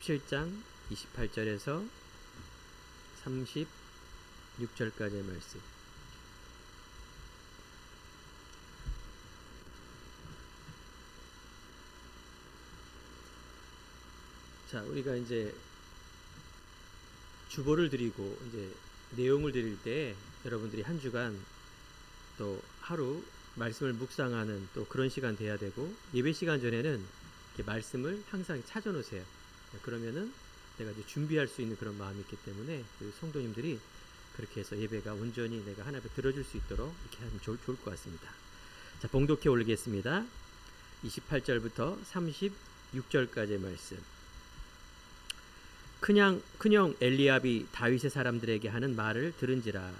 7장 28절에서 36절까지의 말씀. 자, 우리가 이제 주보를 드리고 이제 내용을 드릴 때 여러분들이 한 주간 또 하루 말씀을 묵상하는 또 그런 시간 돼야 되고, 예배 시간 전에는 이렇게 말씀을 항상 찾아 놓으세요. 그러면은 내가 이제 준비할 수 있는 그런 마음이 있기 때문에 우리 성도님들이 그렇게 해서 예배가 온전히 내가 하나님 앞에 들어줄 수 있도록 이렇게 하면 좋을 것 같습니다. 자, 봉독해 올리겠습니다. 28절부터 36절까지의 말씀. 큰형 엘리압이 다윗의 사람들에게 하는 말을 들은지라.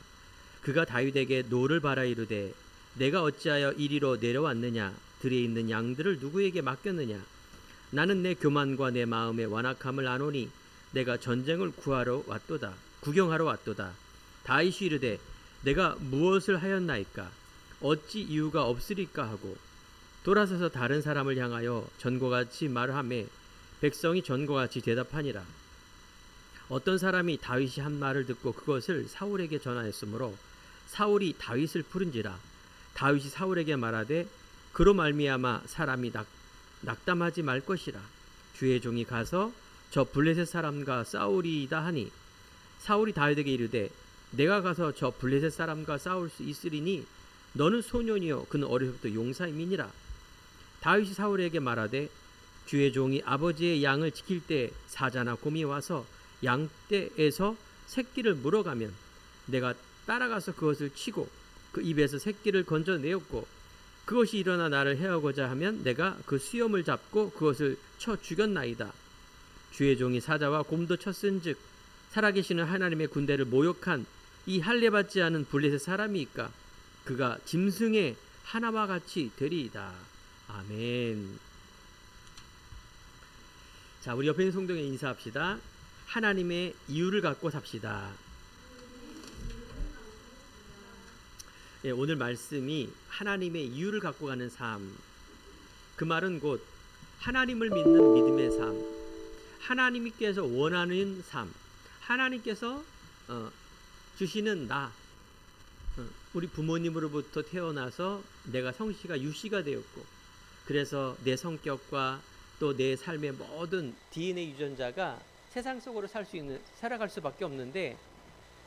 그가 다윗에게 노를 바라 이르되, 내가 어찌하여 이리로 내려왔느냐? 들에 있는 양들을 누구에게 맡겼느냐? 나는 내 교만과 내 마음의 완악함을 아노니 내가 전쟁을 구경하러 왔도다. 다윗이 이르되, 내가 무엇을 하였나이까? 어찌 이유가 없으리까 하고 돌아서서 다른 사람을 향하여 전과 같이 말하매 백성이 전과 같이 대답하니라. 어떤 사람이 다윗이 한 말을 듣고 그것을 사울에게 전하였으므로 사울이 다윗을 부른지라. 다윗이 사울에게 말하되, 그로 말미암아 사람이 낙담하지 말 것이라. 주의 종이 가서 저 블레셋 사람과 싸우리이다 하니, 사울이 다윗에게 이르되, 내가 가서 저 블레셋 사람과 싸울 수 있으리니 너는 소년이요 그는 어려서부터 용사임이니라. 다윗이 사울에게 말하되, 주의 종이 아버지의 양을 지킬 때 사자나 곰이 와서 양떼에서 새끼를 물어가면 내가 따라가서 그것을 치고 그 입에서 새끼를 건져내었고, 그것이 일어나 나를 해하고자 하면 내가 그 수염을 잡고 그것을 쳐 죽였나이다. 주의 종이 사자와 곰도 쳤은즉 살아계시는 하나님의 군대를 모욕한 이 할례받지 않은 블레셋 사람이니까 그가 짐승의 하나와 같이 되리이다. 아멘. 자, 우리 옆에 있는 성도에 인사합시다. 하나님의 이유를 갖고 삽시다. 예, 오늘 말씀이 하나님의 이유를 갖고 가는 삶. 그 말은 곧 하나님을 믿는 믿음의 삶, 하나님께서 원하는 삶, 하나님께서 주시는 나. 우리 부모님으로부터 태어나서 내가 성씨가 유씨가 되었고, 그래서 내 성격과 또 내 삶의 모든 DNA 유전자가 세상 속으로 살아갈 수밖에 없는데,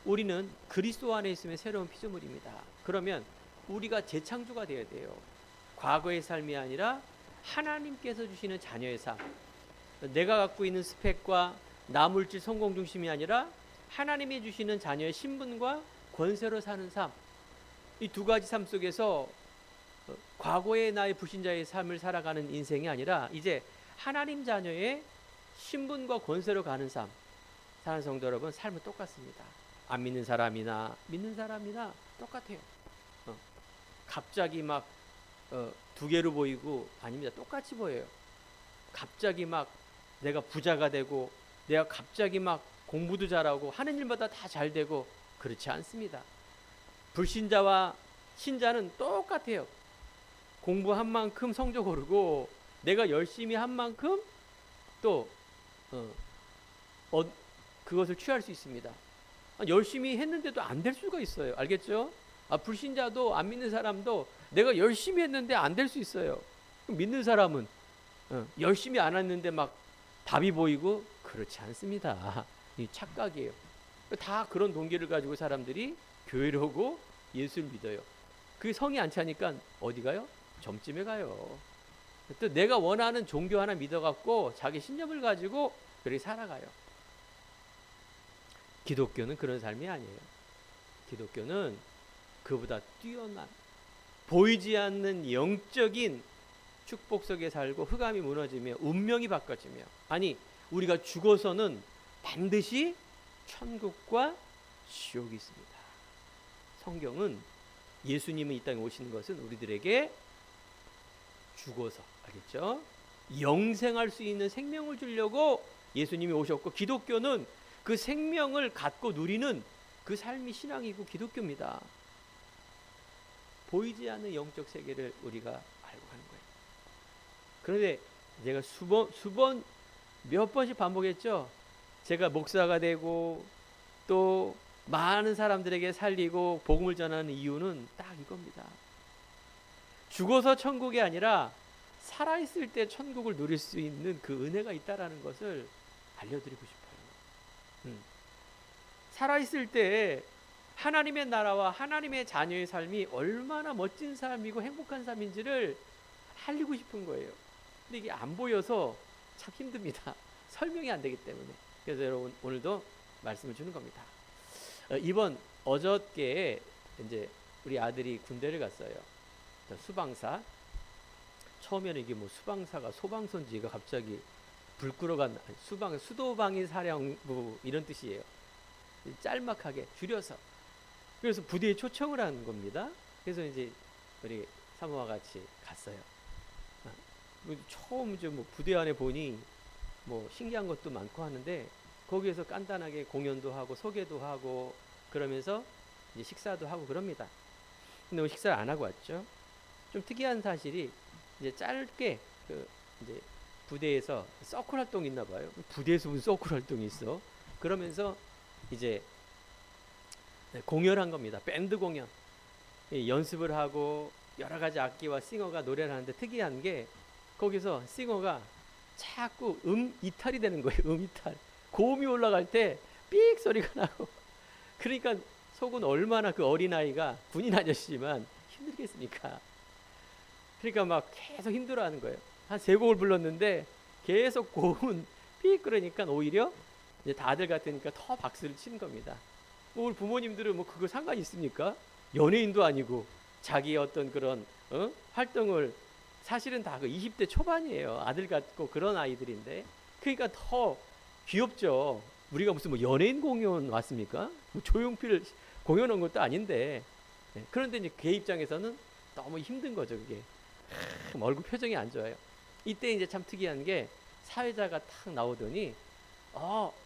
우리는 그리스도 안에 있으면 새로운 피조물입니다. 그러면 우리가 재창조가 되어야 돼요. 과거의 삶이 아니라 하나님께서 주시는 자녀의 삶. 내가 갖고 있는 스펙과 나물질 성공 중심이 아니라 하나님이 주시는 자녀의 신분과 권세로 사는 삶. 이 두 가지 삶 속에서 과거의 나의 불신자의 삶을 살아가는 인생이 아니라 이제 하나님 자녀의 신분과 권세로 가는 삶. 사랑하는 성도 여러분, 삶은 똑같습니다. 안 믿는 사람이나 믿는 사람이나 똑같아요. 갑자기 막 두 개로 보이고 아닙니다. 똑같이 보여요. 갑자기 막 내가 부자가 되고 내가 갑자기 막 공부도 잘하고 하는 일마다 다 잘 되고 그렇지 않습니다. 불신자와 신자는 똑같아요. 공부한 만큼 성적 오르고 내가 열심히 한 만큼 또 그것을 취할 수 있습니다. 열심히 했는데도 안 될 수가 있어요. 알겠죠? 불신자도 안 믿는 사람도 내가 열심히 했는데 안 될 수 있어요. 믿는 사람은 열심히 안 했는데 막 답이 보이고 그렇지 않습니다. 이 착각이에요. 다 그런 동기를 가지고 사람들이 교회를 오고 예수를 믿어요. 그게 성이 안 차니까 어디 가요? 점집에 가요. 또 내가 원하는 종교 하나 믿어갖고 자기 신념을 가지고 그렇게 살아가요. 기독교는 그런 삶이 아니에요. 기독교는 그보다 뛰어난 보이지 않는 영적인 축복 속에 살고 흑암이 무너지며 운명이 바꿔지며, 아니 우리가 죽어서는 반드시 천국과 지옥이 있습니다. 성경은 예수님이 이 땅에 오시는 것은 우리들에게 죽어서, 알겠죠? 영생할 수 있는 생명을 주려고 예수님이 오셨고, 기독교는 그 생명을 갖고 누리는 그 삶이 신앙이고 기독교입니다. 보이지 않는 영적 세계를 우리가 알고 가는 거예요. 그런데 제가 수번 몇 번씩 반복했죠. 제가 목사가 되고 또 많은 사람들에게 살리고 복음을 전하는 이유는 딱 이겁니다. 죽어서 천국이 아니라 살아있을 때 천국을 누릴 수 있는 그 은혜가 있다라는 것을 알려드리고 싶어요. 살아있을 때 하나님의 나라와 하나님의 자녀의 삶이 얼마나 멋진 삶이고 행복한 삶인지를 알리고 싶은 거예요. 근데 이게 안 보여서 참 힘듭니다. 설명이 안 되기 때문에. 그래서 여러분 오늘도 말씀을 주는 겁니다. 어저께 이제 우리 아들이 군대를 갔어요. 수방사. 처음에는 이게 뭐 수방사가 소방선지가 갑자기 불 끌어간 수도방위 사령부 이런 뜻이에요. 짤막하게 줄여서. 그래서 부대에 초청을 한 겁니다. 그래서 이제 우리 사모와 같이 갔어요. 처음 이제 뭐 부대 안에 보니 뭐 신기한 것도 많고 하는데 거기에서 간단하게 공연도 하고 소개도 하고 그러면서 이제 식사도 하고 그럽니다. 근데 뭐 식사를 안 하고 왔죠. 좀 특이한 사실이 이제 짧게 이제 부대에서 서클 활동이 있나 봐요. 부대에서 무슨 서클 활동이 있어? 그러면서 이제 공연한 겁니다. 밴드 공연. 연습을 하고 여러 가지 악기와 싱어가 노래를 하는데 특이한 게 거기서 싱어가 자꾸 이탈이 되는 거예요. 이탈. 고음이 올라갈 때 삑 소리가 나고. 그러니까 속은 얼마나 그 어린아이가 군인 아저씨지만 힘들겠습니까? 그러니까 막 계속 힘들어하는 거예요. 한 3곡을 불렀는데 계속 고음 삑 그러니까 오히려 이제 다들 같으니까 더 박수를 치는 겁니다. 우리 부모님들은 뭐 그거 상관이 있습니까? 연예인도 아니고 자기의 어떤 그런 활동을 사실은 다 그 20대 초반이에요. 아들 같고 그런 아이들인데 그러니까 더 귀엽죠. 우리가 무슨 뭐 연예인 공연 왔습니까? 뭐 조용필 공연 온 것도 아닌데. 그런데 이제 걔 입장에서는 너무 힘든 거죠. 그게 얼굴 표정이 안 좋아요. 이때 이제 참 특이한 게 사회자가 탁 나오더니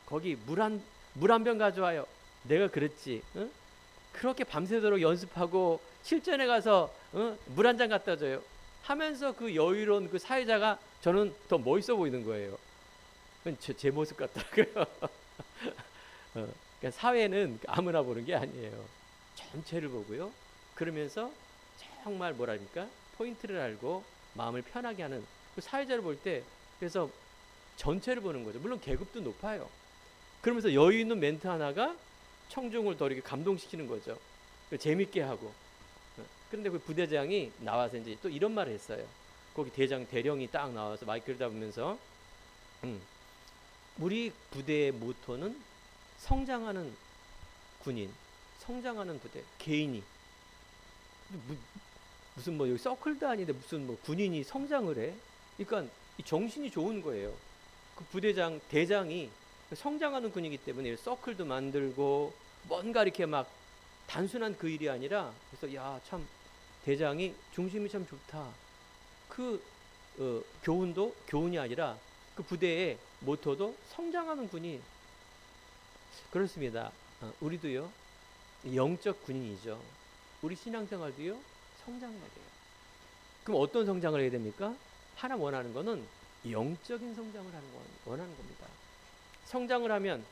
거기 물 한 병 가져와요. 내가 그랬지. 응? 그렇게 밤새도록 연습하고 실전에 가서 물 한 잔 갖다 줘요. 하면서 그 여유로운 그 사회자가 저는 더 멋있어 보이는 거예요. 제 모습 같더라고요. 그러니까 사회는 아무나 보는 게 아니에요. 전체를 보고요. 그러면서 정말 뭐랄까 포인트를 알고 마음을 편하게 하는 그 사회자를 볼 때 그래서 전체를 보는 거죠. 물론 계급도 높아요. 그러면서 여유 있는 멘트 하나가 청중을 더 이렇게 감동시키는 거죠. 재밌게 하고. 그런데 그 부대장이 나와서 이제 또 이런 말을 했어요. 거기 대령이 딱 나와서 마이크를 잡으면서 우리 부대의 모토는 성장하는 군인, 성장하는 부대, 개인이 무슨 뭐 여기 서클도 아닌데 무슨 뭐 군인이 성장을 해? 그러니까 이 정신이 좋은 거예요. 그 대장이 성장하는 군이기 때문에 서클도 만들고 뭔가 이렇게 막 단순한 그 일이 아니라 그래서 야 참 대장이 중심이 참 좋다. 그 교훈이 아니라 그 부대의 모토도 성장하는 군인. 그렇습니다. 우리도요 영적 군인이죠. 우리 신앙생활도요 성장해야 돼요. 그럼 어떤 성장을 해야 됩니까? 하나 원하는 거는 영적인 성장을 원하는 겁니다. 성장을 하면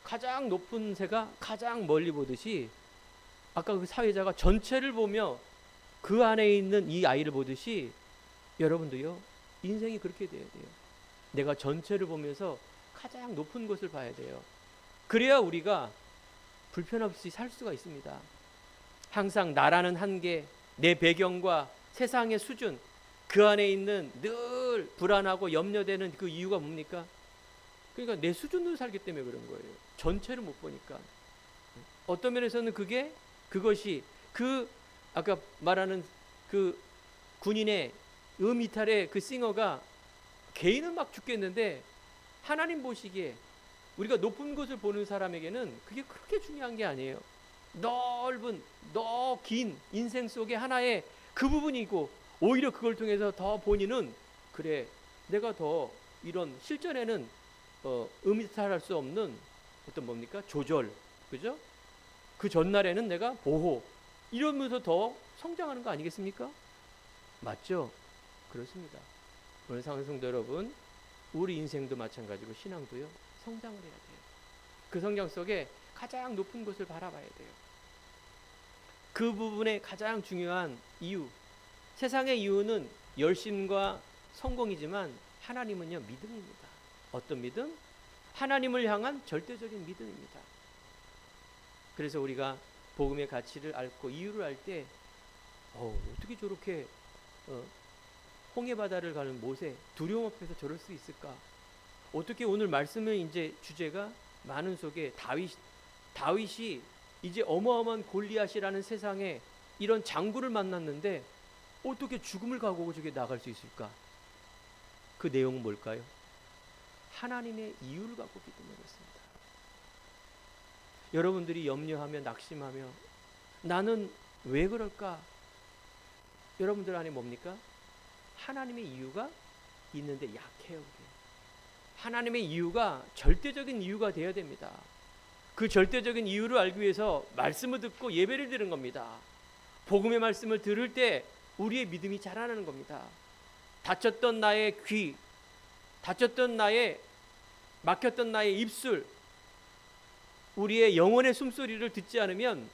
가장 높은 새가 가장 멀리 보듯이 아까 그 사회자가 전체를 보며 그 안에 있는 이 아이를 보듯이 여러분도요 인생이 그렇게 돼야 돼요. 내가 전체를 보면서 가장 높은 곳을 봐야 돼요. 그래야 우리가 불편 없이 살 수가 있습니다. 항상 나라는 한계, 내 배경과 세상의 수준, 그 안에 있는 늘 불안하고 염려되는 그 이유가 뭡니까? 그러니까 내 수준으로 살기 때문에 그런 거예요. 전체를 못 보니까. 어떤 면에서는 그것이 아까 말하는 그 군인의 이탈의 그 싱어가 개인은 막 죽겠는데 하나님 보시기에 우리가 높은 곳을 보는 사람에게는 그게 그렇게 중요한 게 아니에요. 긴 인생 속에 하나의 그 부분이고 오히려 그걸 통해서 더 본인은 그래 내가 더 이런 실전에는 이탈할 수 없는 어떤 뭡니까 조절, 그죠? 그 전날에는 내가 보호 이러면서 더 성장하는 거 아니겠습니까? 맞죠? 그렇습니다. 오늘 사랑하는 성도 여러분, 우리 인생도 마찬가지고 신앙도요, 성장을 해야 돼요. 그 성장 속에 가장 높은 곳을 바라봐야 돼요. 그 부분에 가장 중요한 이유, 세상의 이유는 열심과 성공이지만 하나님은요, 믿음입니다. 어떤 믿음? 하나님을 향한 절대적인 믿음입니다. 그래서 우리가 복음의 가치를 알고 이유를 알 때 어떻게 저렇게 홍해 바다를 가는 모세 두려움 앞에서 저럴 수 있을까? 어떻게 오늘 말씀의 이제 주제가 많은 속에 다윗이 이제 어마어마한 골리앗이라는 세상에 이런 장구를 만났는데 어떻게 죽음을 각오하고 저게 나갈 수 있을까? 그 내용은 뭘까요? 하나님의 이유를 갖고 기도하는 것입니다. 여러분들이 염려하며 낙심하며 나는 왜 그럴까? 여러분들 안에 뭡니까? 하나님의 이유가 있는데 약해요. 그게. 하나님의 이유가 절대적인 이유가 되어야 됩니다. 그 절대적인 이유를 알기 위해서 말씀을 듣고 예배를 드리는 겁니다. 복음의 말씀을 들을 때 우리의 믿음이 자라나는 겁니다. 다쳤던 나의 귀, 다쳤던 막혔던 나의 입술, 우리의 영혼의 숨소리를 듣지 않으면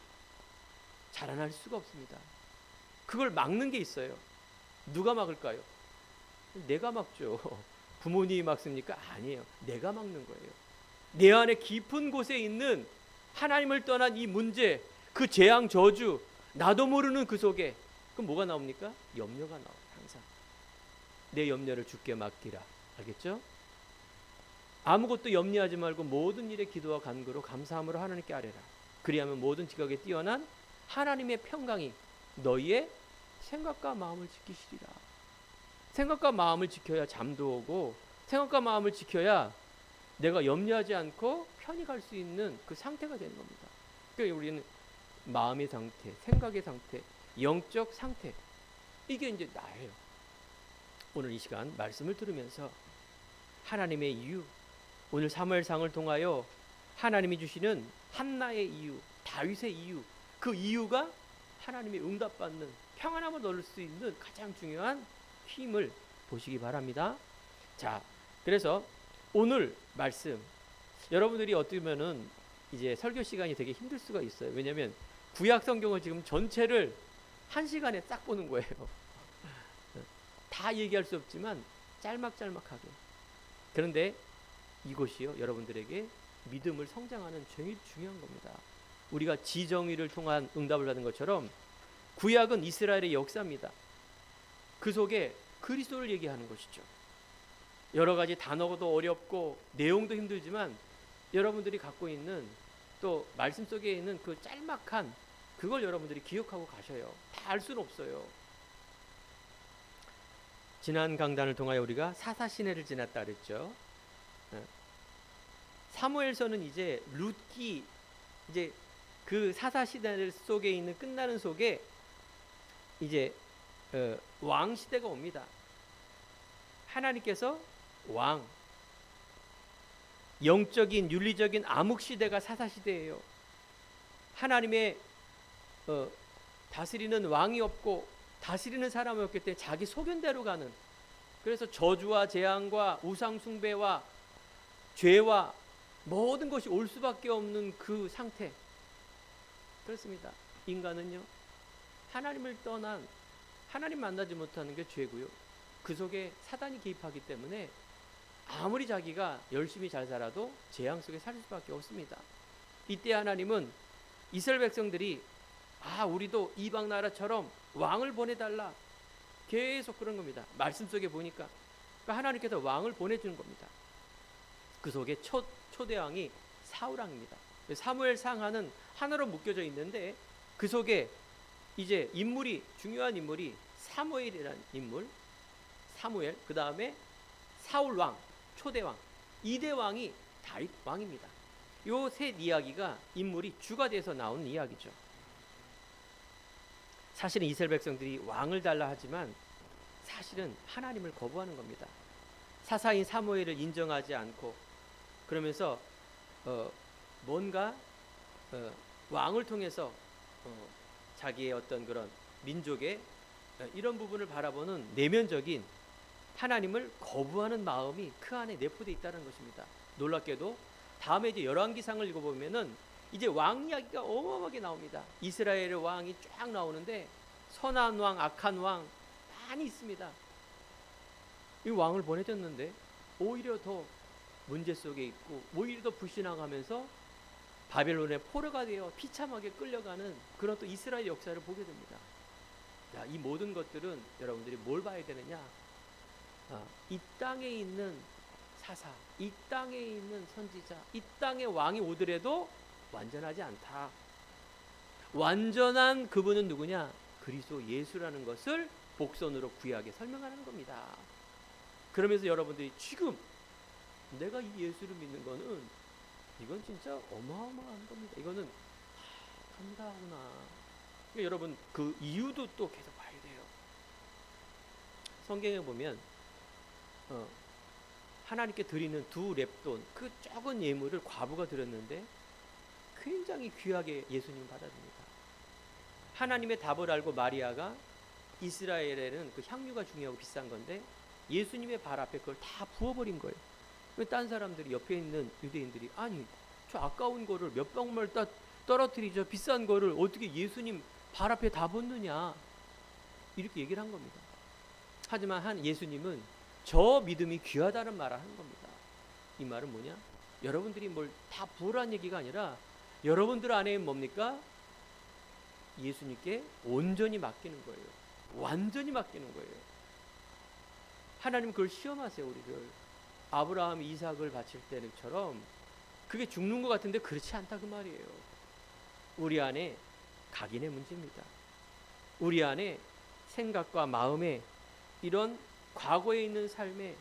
자라날 수가 없습니다. 그걸 막는 게 있어요. 누가 막을까요? 내가 막죠. 부모님이 막습니까? 아니에요. 내가 막는 거예요. 내 안에 깊은 곳에 있는 하나님을 떠난 이 문제, 그 재앙 저주, 나도 모르는 그 속에 그럼 뭐가 나옵니까? 염려가 나와요. 항상 내 염려를 주께 맡기라. 알겠죠? 아무것도 염려하지 말고 모든 일에 기도와 간구로 감사함으로 하나님께 아뢰라. 그리하면 모든 지각에 뛰어난 하나님의 평강이 너희의 생각과 마음을 지키시리라. 생각과 마음을 지켜야 잠도 오고, 생각과 마음을 지켜야 내가 염려하지 않고 편히 갈 수 있는 그 상태가 되는 겁니다. 그러니까 우리는 마음의 상태, 생각의 상태, 영적 상태, 이게 이제 나예요. 오늘 이 시간 말씀을 들으면서 하나님의 이유, 오늘 사무엘상을 통하여 하나님이 주시는 한나의 이유, 다윗의 이유, 그 이유가 하나님의 응답받는 평안함을 얻을 수 있는 가장 중요한 힘을 보시기 바랍니다. 자, 그래서 오늘 말씀 여러분들이 어떻게 보면은 이제 설교 시간이 되게 힘들 수가 있어요. 왜냐하면 구약 성경을 지금 전체를 한 시간에 딱 보는 거예요. 다 얘기할 수 없지만 짤막짤막하게. 그런데 이것이요, 여러분들에게 믿음을 성장하는 제일 중요한 겁니다. 우리가 지정의를 통한 응답을 받은 것처럼 구약은 이스라엘의 역사입니다. 그 속에 그리스도를 얘기하는 것이죠. 여러 가지 단어도 어렵고 내용도 힘들지만 여러분들이 갖고 있는 또 말씀 속에 있는 그 짤막한 그걸 여러분들이 기억하고 가셔요. 다 알 수는 없어요. 지난 강단을 통하여 우리가 사사시내를 지났다 그랬죠. 사무엘서는 이제 룻기, 이제 그 사사시대 속에 있는 끝나는 속에 이제 왕 시대가 옵니다. 하나님께서 왕, 영적인 윤리적인 암흑 시대가 사사 시대예요. 하나님의 다스리는 왕이 없고 다스리는 사람이 없기 때문에 자기 소견대로 가는, 그래서 저주와 재앙과 우상 숭배와 죄와 모든 것이 올 수밖에 없는 그 상태. 그렇습니다. 인간은요, 하나님을 떠난, 하나님 만나지 못하는 게 죄고요. 그 속에 사단이 개입하기 때문에 아무리 자기가 열심히 잘 살아도 재앙 속에 살 수밖에 없습니다. 이때 하나님은 이스라엘 백성들이 우리도 이방 나라처럼 왕을 보내달라, 계속 그런 겁니다. 말씀 속에 보니까 그러니까 하나님께서 왕을 보내주는 겁니다. 그 속에 초대왕이 사울왕입니다. 사무엘상하는 하나로 묶여져 있는데 그 속에 이제 중요한 인물이 사무엘이라는 인물, 사무엘, 그 다음에 사울왕, 초대왕, 2대 왕이 다윗 왕입니다. 요 셋 이야기가 인물이 주가 돼서 나오는 이야기죠. 사실은 이스라엘 백성들이 왕을 달라 하지만 사실은 하나님을 거부하는 겁니다. 사사인 사무엘을 인정하지 않고 그러면서 뭔가 왕을 통해서 자기의 어떤 그런 민족의 이런 부분을 바라보는 내면적인 하나님을 거부하는 마음이 그 안에 내포되어 있다는 것입니다. 놀랍게도 다음에 이제 열왕기상을 읽어보면은 이제 왕 이야기가 어마어마하게 나옵니다. 이스라엘의 왕이 쫙 나오는데 선한 왕, 악한 왕 많이 있습니다. 이 왕을 보내줬는데 오히려 더 문제 속에 있고 오히려 더 불신앙하면서 바벨론의 포로가 되어 비참하게 끌려가는 그런 또 이스라엘 역사를 보게 됩니다. 자, 이 모든 것들은 여러분들이 뭘 봐야 되느냐? 이 땅에 있는 사사, 이 땅에 있는 선지자, 이 땅의 왕이 오더라도 완전하지 않다. 완전한 그분은 누구냐? 그리스도 예수라는 것을 복선으로 구약에 설명하는 겁니다. 그러면서 여러분들이 지금 내가 이 예수를 믿는 거는 이건 진짜 어마어마한 겁니다. 이거는 감사하구나. 그러니까 여러분 그 이유도 또 계속 봐야 돼요. 성경에 보면 하나님께 드리는 두 렙돈, 그 적은 예물을 과부가 드렸는데 굉장히 귀하게 예수님 받아줍니다. 하나님의 답을 알고 마리아가 이스라엘에는 그 향유가 중요하고 비싼 건데 예수님의 발 앞에 그걸 다 부어버린 거예요. 딴 사람들이 옆에 있는 유대인들이 아니 저 아까운 거를 몇 방울 떨어뜨리죠. 비싼 거를 어떻게 예수님 발 앞에 다 붓느냐 이렇게 얘기를 한 겁니다. 하지만 한 예수님은 저 믿음이 귀하다는 말을 하는 겁니다. 이 말은 뭐냐? 여러분들이 뭘 다 부으라는 얘기가 아니라 여러분들 안에 뭡니까? 예수님께 온전히 맡기는 거예요. 완전히 맡기는 거예요. 하나님 그걸 시험하세요. 우리를 아브라함이 이삭을 바칠 때처럼 그게 죽는 것 같은데 그렇지 않다 그 말이에요. 우리 안에 각인의 문제입니다. 우리 안에 생각과 마음에 이런 과거에 있는 삶의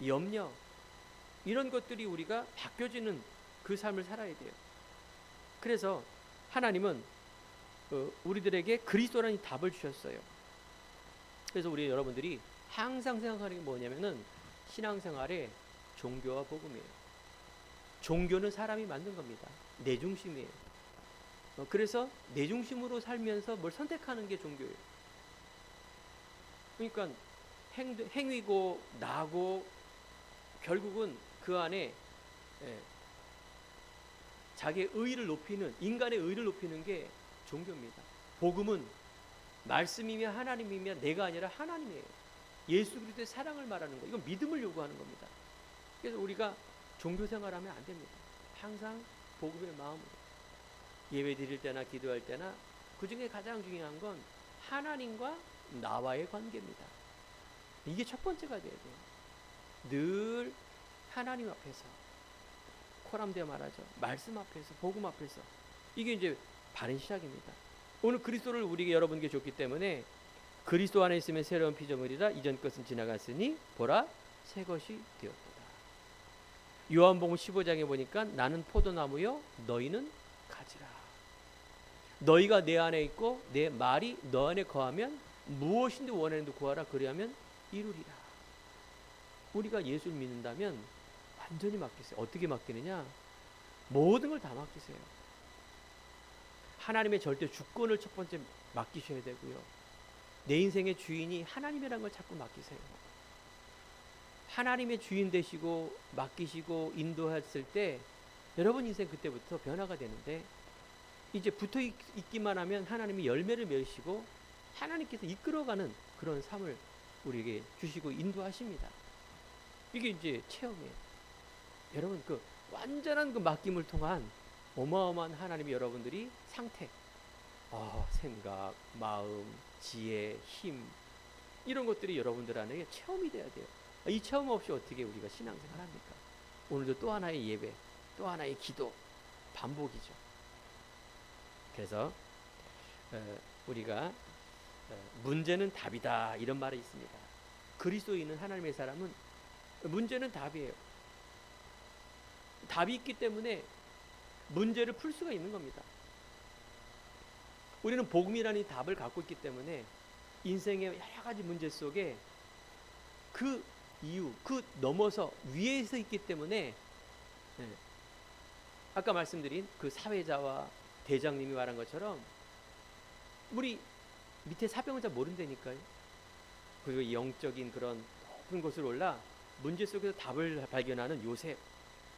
염려 이런 것들이 우리가 바뀌어지는 그 삶을 살아야 돼요. 그래서 하나님은 우리들에게 그리스도라는 답을 주셨어요. 그래서 우리 여러분들이 항상 생각하는 게 뭐냐면은 신앙생활에 종교와 복음이에요. 종교는 사람이 만든 겁니다. 내 중심이에요. 그래서 내 중심으로 살면서 뭘 선택하는 게 종교예요. 그러니까 행위고 나고 결국은 그 안에 자기의 의의를 높이는 인간의 의의를 높이는 게 종교입니다. 복음은 말씀이며 하나님이며 내가 아니라 하나님이에요. 예수 그리스도의 사랑을 말하는 거. 이건 믿음을 요구하는 겁니다. 그래서 우리가 종교 생활하면 안 됩니다. 항상 복음의 마음으로 예배 드릴 때나 기도할 때나 그 중에 가장 중요한 건 하나님과 나와의 관계입니다. 이게 첫 번째가 돼야 돼요. 늘 하나님 앞에서 코람데 말하죠. 말씀 앞에서 복음 앞에서 이게 이제 바른 시작입니다. 오늘 그리스도를 우리에게 여러분께 줬기 때문에 그리스도 안에 있으면 새로운 피조물이라 이전 것은 지나갔으니 보라 새 것이 되었도다. 요한복음 15장에 보니까 나는 포도나무요 너희는 가지라. 너희가 내 안에 있고 내 말이 너 안에 거하면 무엇인지 원하는데 구하라 그리하면 이루리라. 우리가 예수를 믿는다면 완전히 맡기세요. 어떻게 맡기느냐? 모든 걸 다 맡기세요. 하나님의 절대 주권을 첫 번째 맡기셔야 되고요. 내 인생의 주인이 하나님이라는 걸 자꾸 맡기세요. 하나님의 주인 되시고 맡기시고 인도했을 때 여러분 인생 그때부터 변화가 되는데 이제 붙어 있기만 하면 하나님이 열매를 맺으시고 하나님께서 이끌어가는 그런 삶을 우리에게 주시고 인도하십니다. 이게 이제 체험이에요. 여러분 그 완전한 그 맡김을 통한 어마어마한 하나님이 여러분들이 상태, 생각, 마음, 지혜, 힘 이런 것들이 여러분들 안에 체험이 돼야 돼요. 이 체험 없이 어떻게 우리가 신앙생활 합니까? 오늘도 또 하나의 예배, 또 하나의 기도, 반복이죠. 그래서 우리가 문제는 답이다 이런 말이 있습니다. 그리스도에 있는 하나님의 사람은 문제는 답이에요. 답이 있기 때문에 문제를 풀 수가 있는 겁니다. 우리는 복음이라는 답을 갖고 있기 때문에 인생의 여러 가지 문제 속에 그 이유, 그 넘어서 위에서 있기 때문에 아까 말씀드린 그 사회자와 대장님이 말한 것처럼 우리 밑에 사병을 잘 모른다니까요. 그리고 영적인 그런 높은 곳을 올라 문제 속에서 답을 발견하는 요셉.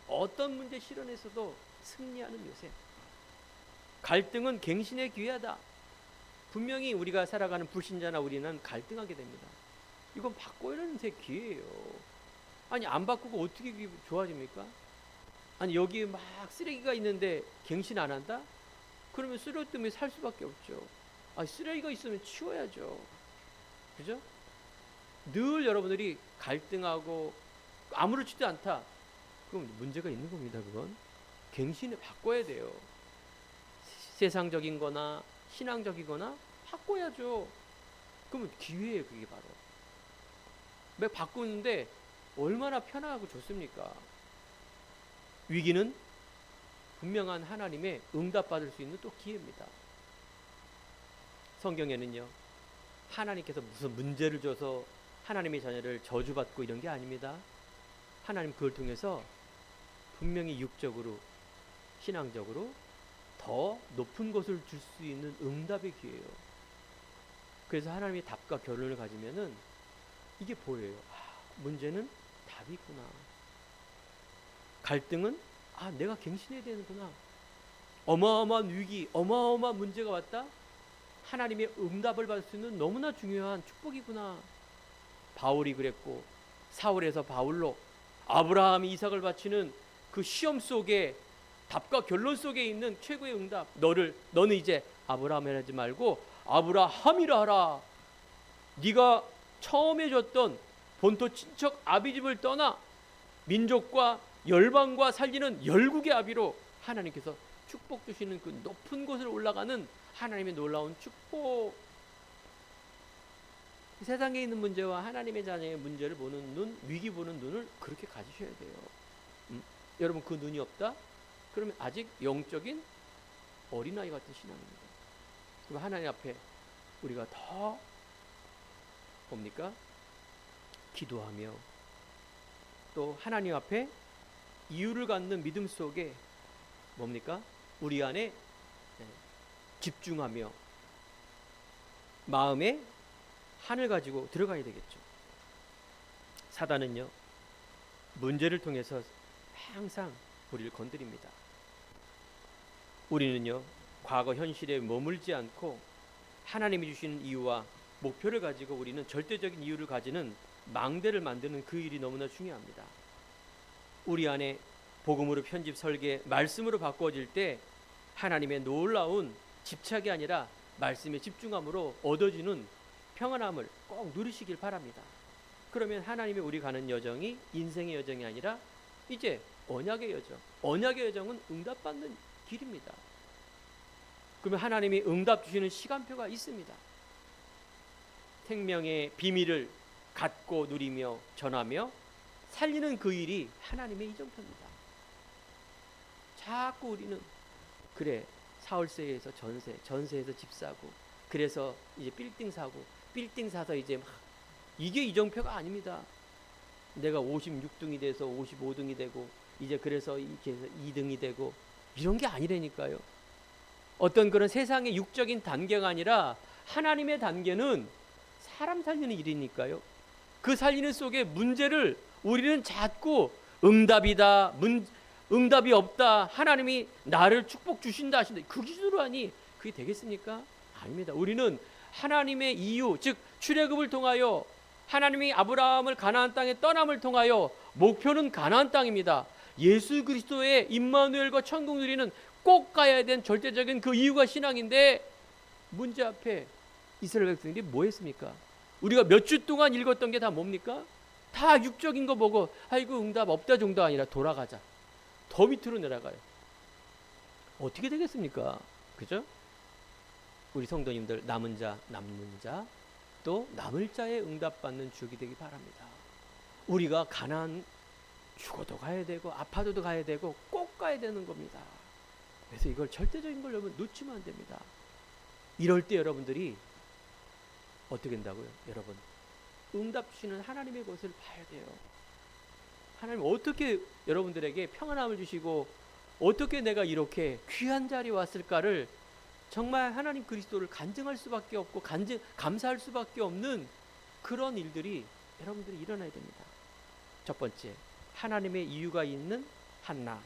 어떤 문제 실현에서도 승리하는 요셉. 갈등은 갱신의 기회다. 분명히 우리가 살아가는 불신자나 우리는 갈등하게 됩니다. 이건 바꿔야 하는 제 기회예요. 아니 안 바꾸고 어떻게 좋아집니까? 아니 여기에 막 쓰레기가 있는데 갱신 안 한다? 그러면 쓰레기 때문에 살 수밖에 없죠. 아니 쓰레기가 있으면 치워야죠. 그죠? 늘 여러분들이 갈등하고 아무렇지도 않다. 그럼 문제가 있는 겁니다. 그건 갱신을 바꿔야 돼요. 세상적인 거나 신앙적이거나 바꿔야죠. 그러면 기회예요. 그게 바로. 왜 바꾸는데 얼마나 편하고 좋습니까? 위기는 분명한 하나님의 응답받을 수 있는 또 기회입니다. 성경에는요, 하나님께서 무슨 문제를 줘서 하나님의 자녀를 저주받고 이런 게 아닙니다. 하나님 그걸 통해서 분명히 육적으로, 신앙적으로 더 높은 것을 줄 수 있는 응답의 기회예요. 그래서 하나님의 답과 결론을 가지면은 이게 보여요. 문제는 답이 있구나. 갈등은 내가 갱신해야 되는구나. 어마어마한 위기, 어마어마한 문제가 왔다. 하나님의 응답을 받을 수 있는 너무나 중요한 축복이구나. 바울이 그랬고, 사울에서 바울로 아브라함이 이삭을 바치는 그 시험 속에 답과 결론 속에 있는 최고의 응답. 너는 이제 아브라함이라 하지 말고 아브라함이라 하라. 네가 처음에 줬던 본토 친척 아비집을 떠나 민족과 열방과 살리는 열국의 아비로 하나님께서 축복 주시는 그 높은 곳을 올라가는 하나님의 놀라운 축복. 세상에 있는 문제와 하나님의 자녀의 문제를 보는 눈, 위기 보는 눈을 그렇게 가지셔야 돼요. 여러분 그 눈이 없다? 그러면 아직 영적인 어린아이 같은 신앙입니다. 그럼 하나님 앞에 우리가 더 뭡니까? 기도하며 또 하나님 앞에 이유를 갖는 믿음 속에 뭡니까? 우리 안에 집중하며 마음에 한을 가지고 들어가야 되겠죠. 사단은요, 문제를 통해서 항상 우리를 건드립니다. 우리는요, 과거 현실에 머물지 않고 하나님이 주시는 이유와 목표를 가지고 우리는 절대적인 이유를 가지는 망대를 만드는 그 일이 너무나 중요합니다. 우리 안에 복음으로 편집, 설계, 말씀으로 바꿔질 때 하나님의 놀라운 집착이 아니라 말씀에 집중함으로 얻어지는 평안함을 꼭 누리시길 바랍니다. 그러면 하나님의 우리 가는 여정이 인생의 여정이 아니라 이제 언약의 여정. 언약의 여정은 응답받는 길입니다. 그러면 하나님이 응답 주시는 시간표가 있습니다. 생명의 비밀을 갖고 누리며 전하며 살리는 그 일이 하나님의 이정표입니다. 자꾸 우리는 사월세에서 전세에서 집 사고, 그래서 이제 빌딩 사고, 빌딩 사서 이제 막 이게 이정표가 아닙니다. 내가 56등이 돼서 55등이 되고 이제 그래서 이렇게 2등이 되고 이런 게 아니라니까요. 어떤 그런 세상의 육적인 단계가 아니라 하나님의 단계는 사람 살리는 일이니까요. 그 살리는 속에 문제를 우리는 자꾸 응답이 없다. 하나님이 나를 축복 주신다 하신다. 그 기준으로 하니 그게 되겠습니까? 아닙니다. 우리는 하나님의 이유, 즉 출애굽을 통하여 하나님이 아브라함을 가나안 땅에 떠남을 통하여 목표는 가나안 땅입니다. 예수 그리스도의 임마누엘과 천국 누리는 꼭 가야 된 절대적인 그 이유가 신앙인데 문제 앞에 이스라엘 백성들이 뭐 했습니까? 우리가 몇 주 동안 읽었던 게 다 뭡니까? 다 육적인 거 보고 아이고 응답 없다 정도가 아니라 돌아가자. 더 밑으로 내려가요. 어떻게 되겠습니까? 그죠? 우리 성도님들 남은 자, 남는 자, 또 남을 자의 응답받는 주역이 되기 바랍니다. 우리가 가나안 죽어도 가야 되고 아파도 가야 되고 꼭 가야 되는 겁니다. 그래서 이걸 절대적인 걸 여러분 놓치면 안 됩니다. 이럴 때 여러분들이 어떻게 된다고요? 여러분 응답 주시는 하나님의 것을 봐야 돼요. 하나님 어떻게 여러분들에게 평안함을 주시고 어떻게 내가 이렇게 귀한 자리에 왔을까를 정말 하나님 그리스도를 간증할 수밖에 없고 감사할 수밖에 없는 그런 일들이 여러분들이 일어나야 됩니다. 첫 번째, 하나님의 이유가 있는 한나.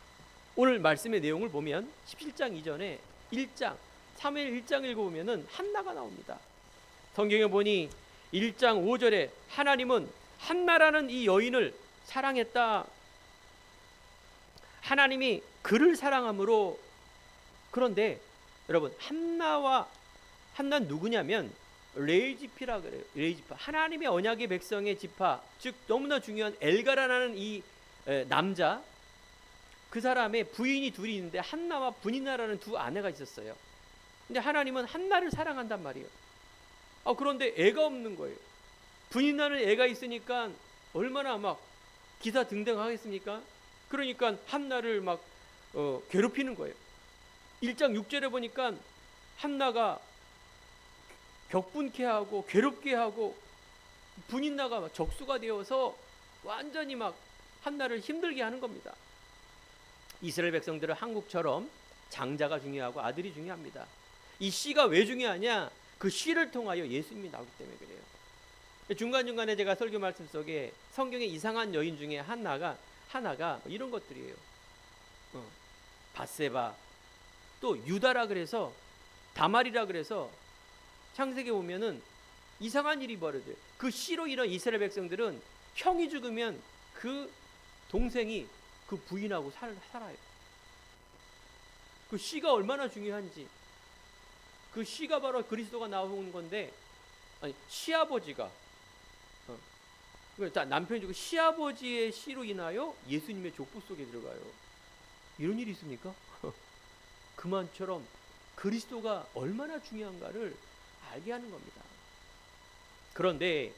오늘 말씀의 내용을 보면 17장 이전에 1장 사무엘 1장 읽어보면 한나가 나옵니다. 성경에 보니 1장 5절에 하나님은 한나라는 이 여인을 사랑했다. 하나님이 그를 사랑함으로. 그런데 여러분, 한나는 누구냐면 레이지피라 그래요. 레이지파, 하나님의 언약의 백성의 지파, 즉 너무나 중요한 엘가라라는 이 남자, 그 사람의 부인이 둘이 있는데 한나와 분이나라는 두 아내가 있었어요. 근데 하나님은 한나를 사랑한단 말이에요. 그런데 애가 없는 거예요. 분이나는 애가 있으니까 얼마나 막 기사 등등 하겠습니까? 그러니까 한나를 막 괴롭히는 거예요. 1장 6절에 보니까 한나가 격분케 하고 괴롭게 하고 분인나가 막 적수가 되어서 완전히 막 한나를 힘들게 하는 겁니다. 이스라엘 백성들은 한국처럼 장자가 중요하고 아들이 중요합니다. 이 씨가 왜 중요하냐? 그 씨를 통하여 예수님이 나오기 때문에 그래요. 중간중간에 제가 설교 말씀 속에 성경의 이상한 여인 중에 하나가 이런 것들이에요. 밧세바, 또 유다라 그래서, 다말이라 그래서 창세기에 보면은 이상한 일이 벌어져요. 그 씨로 인한 이스라엘 백성들은 형이 죽으면 그 동생이 그 부인하고 살아요. 그 씨가 얼마나 중요한지. 그 씨가 바로 그리스도가 나오는 건데, 아니 시아버지가 남편이 죽고 시아버지의 씨로 인하여 예수님의 족보 속에 들어가요. 이런 일이 있습니까? 그만처럼 그리스도가 얼마나 중요한가를 알게 하는 겁니다. 그런데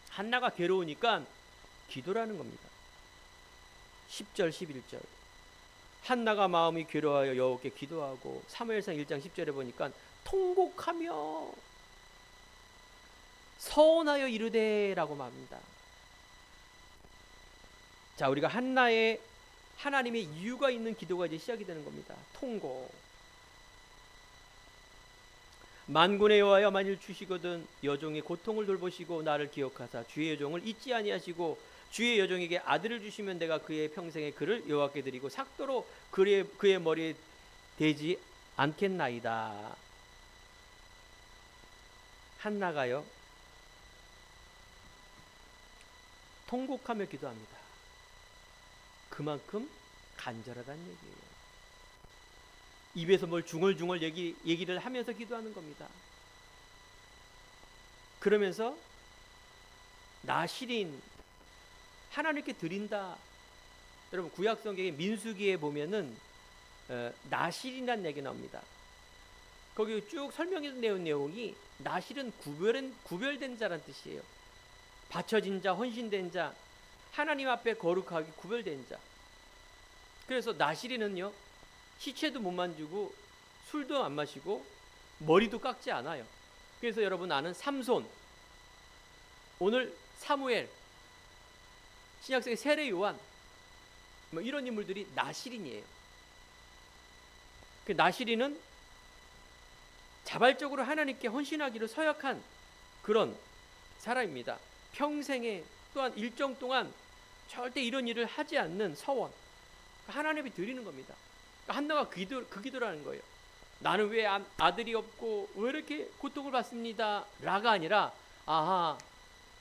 한나가 괴로우니까 기도라는 겁니다. 10절 11절 한나가 마음이 괴로워하여 여호와께 기도하고, 사무엘상 1장 10절에 보니까 통곡하며 서원하여 이르되라고 말합니다. 자, 우리가 한나의 하나님의 이유가 있는 기도가 이제 시작이 되는 겁니다. 통곡. 만군의 여호와여, 만일 주시거든 여종의 고통을 돌보시고 나를 기억하사 주의 여종을 잊지 아니하시고 주의 여종에게 아들을 주시면 내가 그의 평생에 그를 여호와께 드리고 삭도로 그의 머리에 대지 않겠나이다. 한나가요 통곡하며 기도합니다. 그만큼 간절하다는 얘기예요. 입에서 뭘 중얼중얼 얘기를 하면서 기도하는 겁니다. 그러면서 나실인 하나님께 드린다. 여러분, 구약 성경의 민수기에 보면은 나실이라는 얘기 나옵니다. 거기 쭉 설명해 내온 내용이, 나실은 구별된 자란 뜻이에요. 바쳐진 자, 헌신된 자, 하나님 앞에 거룩하게 구별된 자. 그래서 나실이는요, 시체도 못 만지고 술도 안 마시고 머리도 깎지 않아요. 그래서 여러분 아는 삼손, 오늘 사무엘, 신약성의 세례 요한, 뭐 이런 인물들이 나실인이에요. 그 나실인은 자발적으로 하나님께 헌신하기로 서약한 그런 사람입니다. 평생에 또한 일정 동안 절대 이런 일을 하지 않는 서원, 하나님이 드리는 겁니다. 한나가 그 기도라는 거예요. 나는 왜 아들이 없고 왜 이렇게 고통을 받습니다 라가 아니라,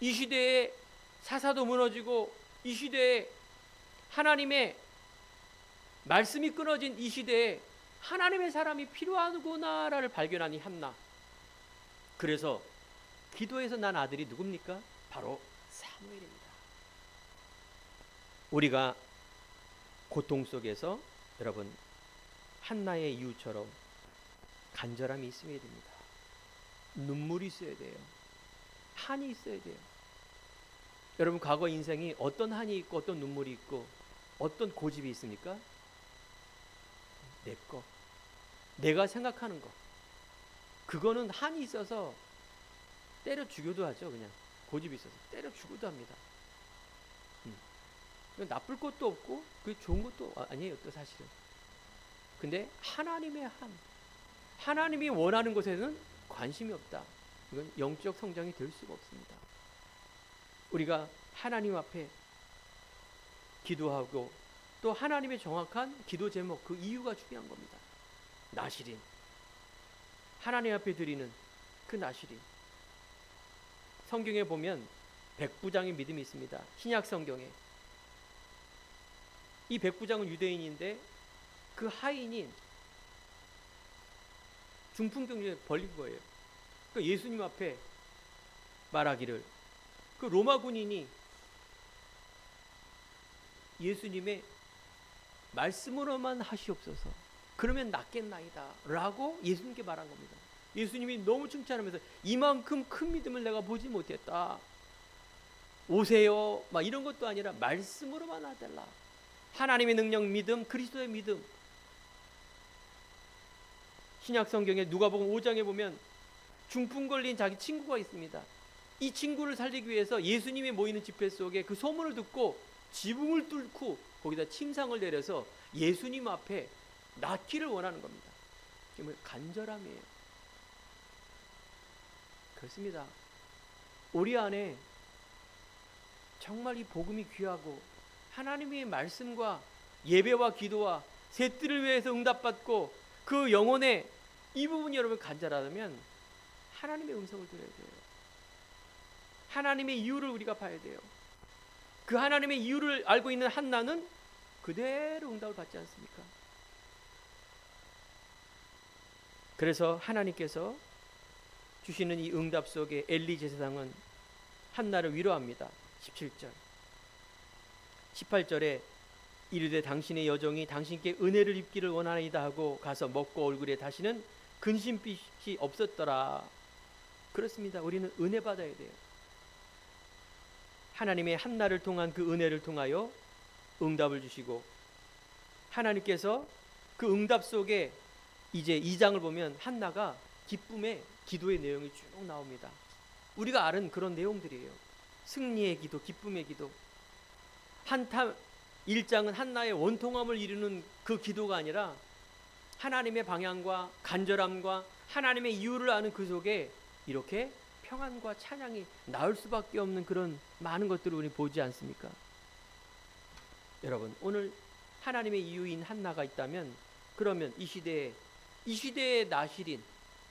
이 시대에 사사도 무너지고, 이 시대에 하나님의 말씀이 끊어진 이 시대에 하나님의 사람이 필요하구나를 발견한 이 한나. 그래서 기도에서 난 아들이 누굽니까? 바로 사무엘입니다. 우리가 고통 속에서 여러분 한나의 이유처럼 간절함이 있어야 됩니다. 눈물이 있어야 돼요. 한이 있어야 돼요. 여러분, 과거 인생이 어떤 한이 있고 어떤 눈물이 있고 어떤 고집이 있습니까? 내 거, 내가 생각하는 거, 그거는 한이 있어서 때려 죽여도 하죠. 그냥 고집이 있어서 때려 죽여도 합니다. 나쁠 것도 없고 그게 좋은 것도 아니에요, 또 사실은. 근데 하나님의 한, 하나님이 원하는 것에는 관심이 없다. 이건 영적 성장이 될 수가 없습니다. 우리가 하나님 앞에 기도하고 또 하나님의 정확한 기도 제목, 그 이유가 중요한 겁니다. 나시린, 하나님 앞에 드리는 그 나시린. 성경에 보면 백부장의 믿음이 있습니다. 신약 성경에. 이 백부장은 유대인인데 그 하인인 중풍병에 걸린 거예요. 그 예수님 앞에 말하기를, 그 로마 군인이 예수님의 말씀으로만 하시옵소서, 그러면 낫겠나이다 라고 예수님께 말한 겁니다. 예수님이 너무 칭찬하면서 이만큼 큰 믿음을 내가 보지 못했다, 오세요 막 이런 것도 아니라 말씀으로만 하달라. 하나님의 능력 믿음, 그리스도의 믿음. 신약 성경에 누가복음 5장에 보면 중풍 걸린 자기 친구가 있습니다. 이 친구를 살리기 위해서 예수님이 모이는 집회 속에 그 소문을 듣고 지붕을 뚫고 거기다 침상을 내려서 예수님 앞에 낫기를 원하는 겁니다. 이게 간절함이에요. 그렇습니다. 우리 안에 정말 이 복음이 귀하고 하나님의 말씀과 예배와 기도와 셋들을 위해서 응답받고 그 영혼의 이 부분이 여러분 간절하다면 하나님의 음성을 들어야 돼요. 하나님의 이유를 우리가 봐야 돼요. 그 하나님의 이유를 알고 있는 한나는 그대로 응답을 받지 않습니까? 그래서 하나님께서 주시는 이 응답 속에 엘리 제사장은 한나를 위로합니다. 17절 18절에 이르되 당신의 여종이 당신께 은혜를 입기를 원하나이다 하고 가서 먹고 얼굴에 다시는 근심빛이 없었더라. 그렇습니다. 우리는 은혜 받아야 돼요. 하나님의 한나를 통한 그 은혜를 통하여 응답을 주시고, 하나님께서 그 응답 속에 이제 2장을 보면 한나가 기쁨의 기도의 내용이 쭉 나옵니다. 우리가 아는 그런 내용들이에요. 승리의 기도, 기쁨의 기도. 한타 1장은 한나의 원통함을 이루는 그 기도가 아니라 하나님의 방향과 간절함과 하나님의 이유를 아는 그 속에 이렇게 평안과 찬양이 나올 수밖에 없는 그런 많은 것들을 우리 보지 않습니까? 여러분, 오늘 하나님의 이유인 한나가 있다면 그러면 이 시대의 나시린,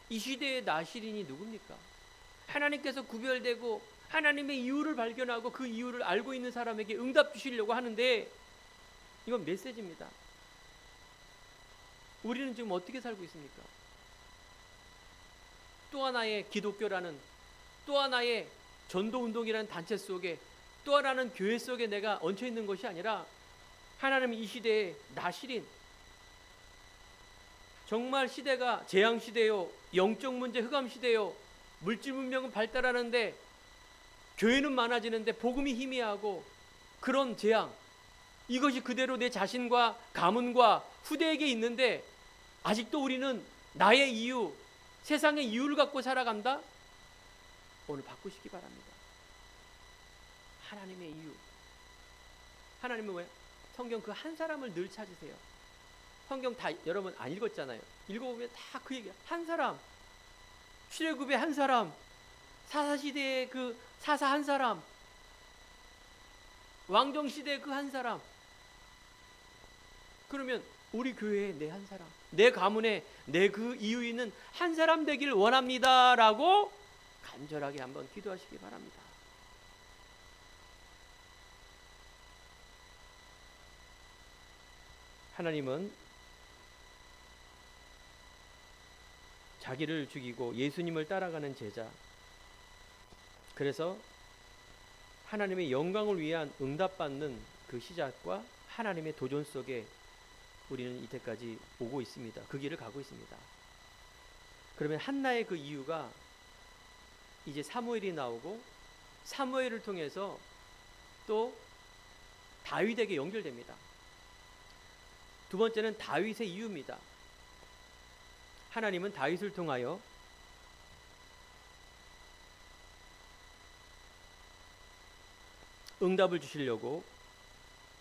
이 시대의 나시린이 누굽니까? 하나님께서 구별되고 하나님의 이유를 발견하고 그 이유를 알고 있는 사람에게 응답 주시려고 하는데, 이건 메시지입니다. 우리는 지금 어떻게 살고 있습니까? 또 하나의 기독교라는, 또 하나의 전도운동이라는 단체 속에, 또 하나는 교회 속에 내가 얹혀 있는 것이 아니라 하나님은 이 시대의 나시린, 정말 시대가 재앙시대요, 영적 문제 흑암시대요, 물질 문명은 발달하는데 교회는 많아지는데 복음이 희미하고 그런 재앙, 이것이 그대로 내 자신과 가문과 후대에게 있는데 아직도 우리는 나의 이유, 세상의 이유를 갖고 살아간다? 오늘 바꾸시기 바랍니다. 하나님의 이유. 하나님은 왜? 성경 그 한 사람을 늘 찾으세요. 성경 다 여러분 안 읽었잖아요. 읽어보면 다 그 얘기야. 한 사람, 출애굽의 한 사람, 사사시대의 그 사사 한 사람, 왕정시대의 그 한 사람. 그러면 우리 교회에 내 한 사람, 내 가문에 내 그 이유 있는 한 사람 되기를 원합니다 라고 간절하게 한번 기도하시기 바랍니다. 하나님은 자기를 죽이고 예수님을 따라가는 제자, 그래서 하나님의 영광을 위한 응답받는 그 시작과 하나님의 도전 속에 우리는 이때까지 오고 있습니다. 그 길을 가고 있습니다. 그러면 한나의 그 이유가 이제 사무엘이 나오고 사무엘을 통해서 또 다윗에게 연결됩니다. 두 번째는 다윗의 이유입니다. 하나님은 다윗을 통하여 응답을 주시려고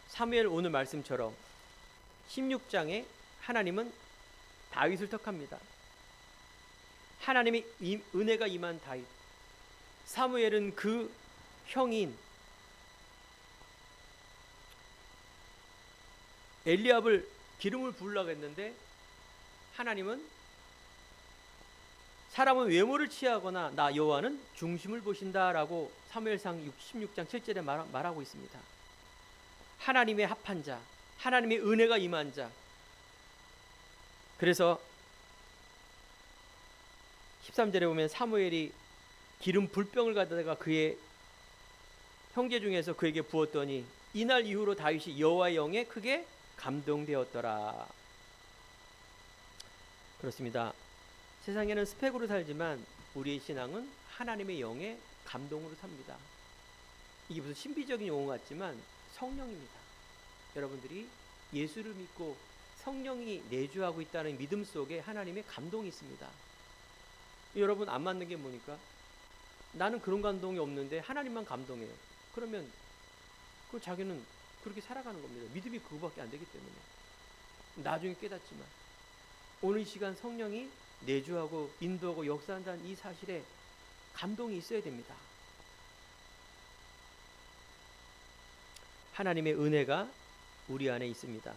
사무엘 오늘 말씀처럼 16장에 하나님은 다윗을 택합니다. 하나님의 은혜가 임한 다윗. 사무엘은 그 형인 엘리압을 기름을 부으려고 했는데 하나님은 사람은 외모를 취하거나 나 여호와는 중심을 보신다라고 사무엘상 16장 7절에 말하고 있습니다. 하나님의 합한 자, 하나님의 은혜가 임한 자. 그래서 13절에 보면 사무엘이 기름 불병을 가져다가 그의 형제 중에서 그에게 부었더니 이날 이후로 다윗이 여호와의 영에 크게 감동되었더라. 그렇습니다. 세상에는 스펙으로 살지만 우리의 신앙은 하나님의 영의 감동으로 삽니다. 이게 무슨 신비적인 용어 같지만 성령입니다. 여러분들이 예수를 믿고 성령이 내주하고 있다는 믿음 속에 하나님의 감동이 있습니다. 여러분 안 맞는 게 뭐니까? 나는 그런 감동이 없는데 하나님만 감동해요. 그러면 그 자기는 그렇게 살아가는 겁니다. 믿음이 그거밖에 안 되기 때문에. 나중에 깨닫지만 오늘 이 시간 성령이 내주하고 인도하고 역사한다는 이 사실에 감동이 있어야 됩니다. 하나님의 은혜가 우리 안에 있습니다.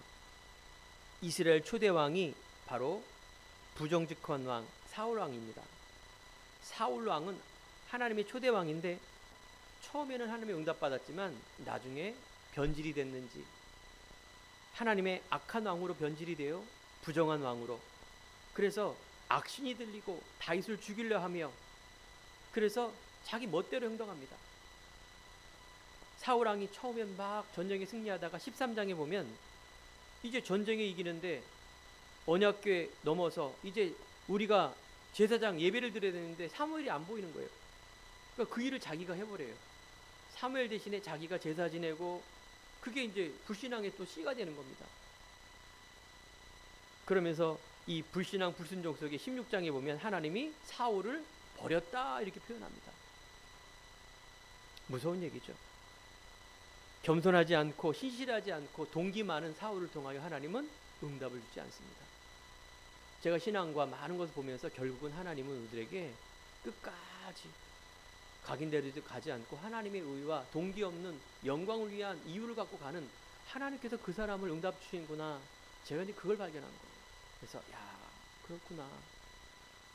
이스라엘 초대 왕이 바로 부정직한 왕 사울 왕입니다. 사울 왕은 하나님의 초대 왕인데 처음에는 하나님의 응답받았지만 나중에 변질이 됐는지 하나님의 악한 왕으로 변질이 되어 부정한 왕으로, 그래서 악신이 들리고 다윗을 죽이려 하며 그래서 자기 멋대로 행동합니다. 사울 왕이 처음엔 막 전쟁에 승리하다가 13장에 보면 이제 전쟁에 이기는데 언약궤 넘어서 이제 우리가 제사장 예배를 드려야 되는데 사무엘이 안 보이는 거예요. 그러니까 그 일을 자기가 해버려요. 사무엘 대신에 자기가 제사 지내고 그게 이제 불신앙의 또 씨가 되는 겁니다. 그러면서 이 불신앙 불순종 속에 16장에 보면 하나님이 사울을 버렸다 이렇게 표현합니다. 무서운 얘기죠. 겸손하지 않고 신실하지 않고 동기 많은 사울을 통하여 하나님은 응답을 주지 않습니다. 제가 신앙과 많은 것을 보면서 결국은 하나님은 우리에게 끝까지 각인대로도 가지 않고 하나님의 의와 동기 없는 영광을 위한 이유를 갖고 가는, 하나님께서 그 사람을 응답 주시는구나. 제가 이제 그걸 발견한 거예요. 그래서 그렇구나.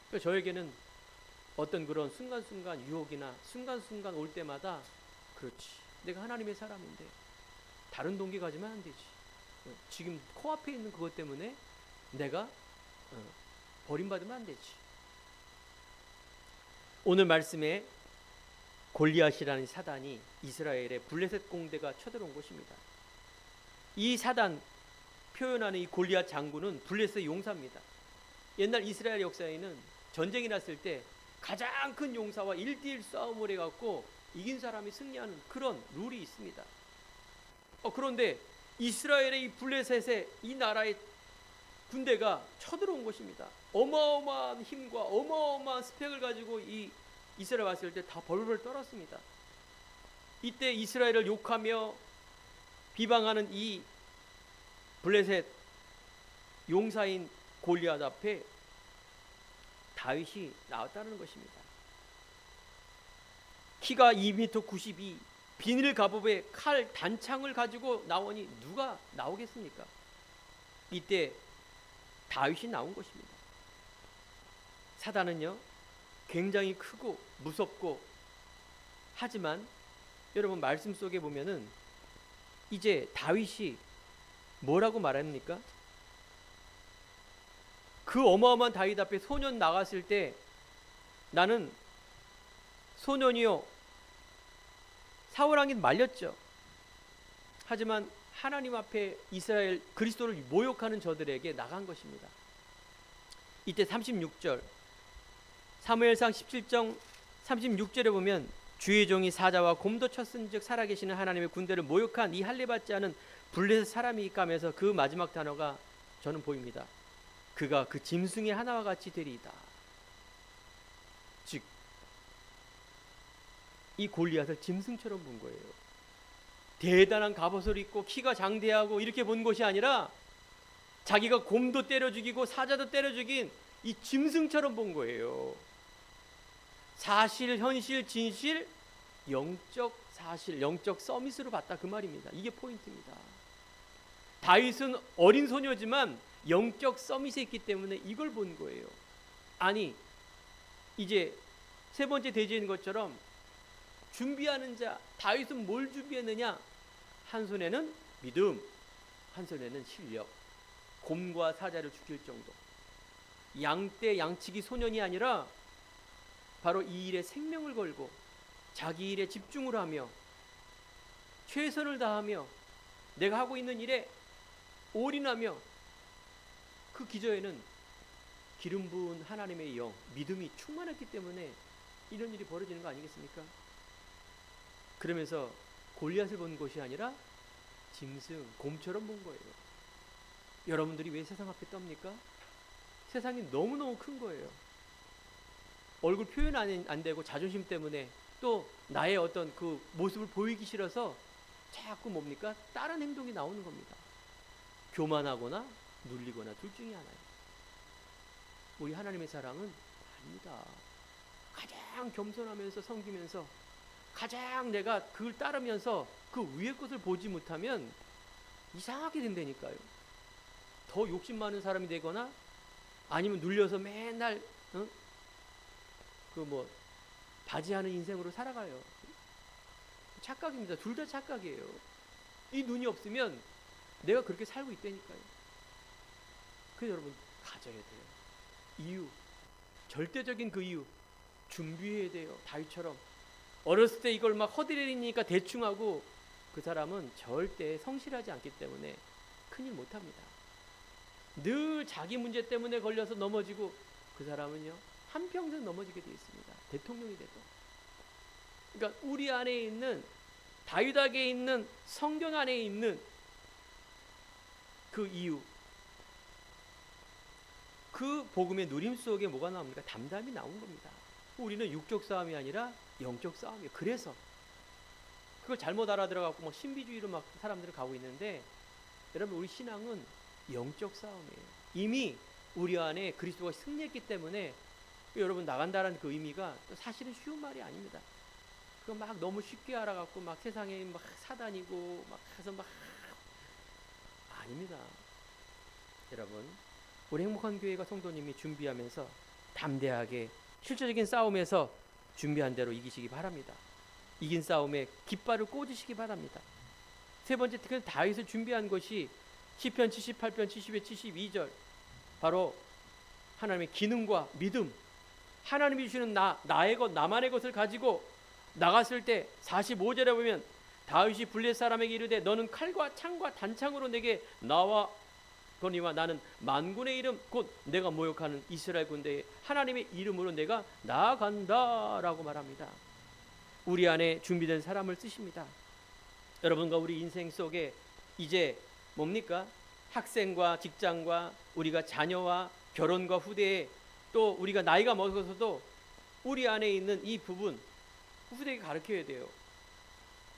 그러니까 저에게는 어떤 그런 순간순간 유혹이나 순간순간 올 때마다 그렇지, 내가 하나님의 사람인데 다른 동기 가지면 안 되지. 지금 코앞에 있는 그것 때문에 내가 버림받으면 안 되지. 오늘 말씀에 골리앗이라는 사단이 이스라엘의 블레셋 공대가 쳐들어온 곳입니다. 이 사단 표현하는 이 골리앗 장군은 블레셋 용사입니다. 옛날 이스라엘 역사에는 전쟁이 났을 때 가장 큰 용사와 1대1 싸움을 해갖고 이긴 사람이 승리하는 그런 룰이 있습니다. 그런데 이스라엘의 이 블레셋의 이 나라의 군대가 쳐들어온 것입니다. 어마어마한 힘과 어마어마한 스펙을 가지고 이 이스라엘 왔을 때 다 벌벌 떨었습니다. 이때 이스라엘을 욕하며 비방하는 이 블레셋 용사인 골리앗 앞에 다윗이 나왔다는 것입니다. 키가 2m 92, 비닐 갑옷에 칼 단창을 가지고 나오니 누가 나오겠습니까? 이때 다윗이 나온 것입니다. 사단은요 굉장히 크고 무섭고, 하지만 여러분 말씀 속에 보면은 이제 다윗이 뭐라고 말합니까? 그 어마어마한 다윗 앞에 소년 나갔을 때 나는 소년이요 사울 왕이 말렸죠. 하지만 하나님 앞에 이스라엘 그리스도를 모욕하는 저들에게 나간 것입니다. 이때 36절 사무엘상 17장 36절에 보면 주의 종이 사자와 곰도 쳤은즉 살아계시는 하나님의 군대를 모욕한 이 할례받지 않은 블레셋 사람이니까 하면서 그 마지막 단어가 저는 보입니다. 그가 그 짐승의 하나와 같이 되리이다. 즉 이 골리앗을 짐승처럼 본 거예요. 대단한 갑옷을 입고 키가 장대하고 이렇게 본 것이 아니라 자기가 곰도 때려 죽이고 사자도 때려 죽인 이 짐승처럼 본 거예요. 사실, 현실, 진실, 영적 사실, 영적 서밋으로 봤다 그 말입니다. 이게 포인트입니다. 다윗은 어린 소녀지만 영적 서밋에 있기 때문에 이걸 본 거예요. 아니, 이제 세 번째 대지인 것처럼 준비하는 자, 다윗은 뭘 준비했느냐? 한 손에는 믿음, 한 손에는 실력, 곰과 사자를 죽일 정도. 양떼 양치기 소년이 아니라 바로 이 일에 생명을 걸고 자기 일에 집중을 하며 최선을 다하며 내가 하고 있는 일에 올인하며, 그 기저에는 기름 부은 하나님의 영, 믿음이 충만했기 때문에 이런 일이 벌어지는 거 아니겠습니까? 그러면서 골리앗을 본 것이 아니라 짐승, 곰처럼 본 거예요. 여러분들이 왜 세상 앞에 떱니까? 세상이 너무너무 큰 거예요. 얼굴 표현 안 되고 자존심 때문에 또 나의 어떤 그 모습을 보이기 싫어서 자꾸 뭡니까? 다른 행동이 나오는 겁니다. 교만하거나 눌리거나 둘 중에 하나예요. 우리 하나님의 사랑은 아닙니다. 가장 겸손하면서 섬기면서 가장 내가 그걸 따르면서 그 위의 것을 보지 못하면 이상하게 된다니까요. 더 욕심 많은 사람이 되거나 아니면 눌려서 맨날 바지하는 인생으로 살아가요. 착각입니다. 둘 다 착각이에요. 이 눈이 없으면 내가 그렇게 살고 있다니까요. 그래서 여러분 가져야 돼요. 이유, 절대적인 그 이유 준비해야 돼요. 다윗처럼 어렸을 때 이걸 막 허드레리니까 대충 하고, 그 사람은 절대 성실하지 않기 때문에 큰일 못합니다. 늘 자기 문제 때문에 걸려서 넘어지고, 그 사람은요 한평생 넘어지게 되어 있습니다. 대통령이 돼도. 그러니까 우리 안에 있는, 다윗에게 있는, 성경 안에 있는 그 이유, 그 복음의 누림 속에 뭐가 나옵니까? 담담이 나온 겁니다. 우리는 육적 싸움이 아니라 영적 싸움이에요. 그래서 그걸 잘못 알아들어갖고 신비주의로 막 사람들은 가고 있는데, 여러분 우리 신앙은 영적 싸움이에요. 이미 우리 안에 그리스도가 승리했기 때문에 여러분 나간다라는 그 의미가 사실은 쉬운 말이 아닙니다. 그거 막 너무 쉽게 알아갖고 막 세상에 막 사다니고 막 가서 막 아닙니다. 여러분 우리 행복한 교회가 성도님이 준비하면서 담대하게 실제적인 싸움에서 준비한 대로 이기시기 바랍니다. 이긴 싸움에 깃발을 꽂으시기 바랍니다. 세 번째, 특히 다윗을 준비한 것이 시편 78편 70회 72절, 바로 하나님의 기능과 믿음, 하나님이 주시는 나의 것, 나만의 것을 가지고 나갔을 때 45절에 보면 다윗이 블레셋 사람에게 이르되 너는 칼과 창과 단창으로 내게 나와 거니와 나는 만군의 이름 곧 내가 모욕하는 이스라엘 군대의 하나님의 이름으로 내가 나아간다 라고 말합니다. 우리 안에 준비된 사람을 쓰십니다. 여러분과 우리 인생 속에 이제 뭡니까? 학생과 직장과 우리가 자녀와 결혼과 후대에, 또 우리가 나이가 먹어서도 우리 안에 있는 이 부분 후대에게 가르쳐야 돼요.